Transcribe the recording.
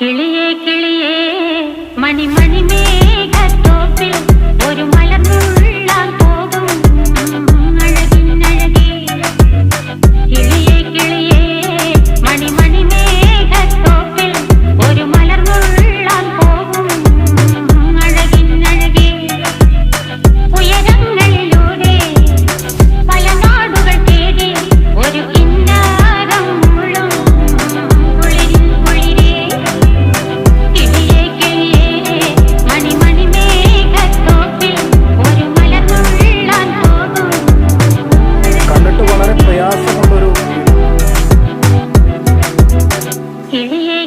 കിളിയേ കിളിയേ മണിമണി മേഘത്തോപ്പിൽ ഒരു മലർന്നുള്ളാൻ പോകും അഴകിനഴകേ. കിളിയേ കിളിയേ മണിമണി മേഘത്തോപ്പിൽ ഒരു മലർന്നുള്ളാൻ പോകും അഴകിനഴകേ. ഉയരങ്ങളിലൂടെ പല നാടുകൾ തേടി ഒരു കിന്നാരം മുള്ളും കുളിരിൻ കുളിരേ. കിളിയേ കിളിയേ മണിമണി മേഘത്തോപ്പിൽ ഒരു മലർന്നുള്ളാൻ പോകും. കണ്ടിട്ട് വളരെ പ്രയാസമുള്ളൊരു കിളിയേ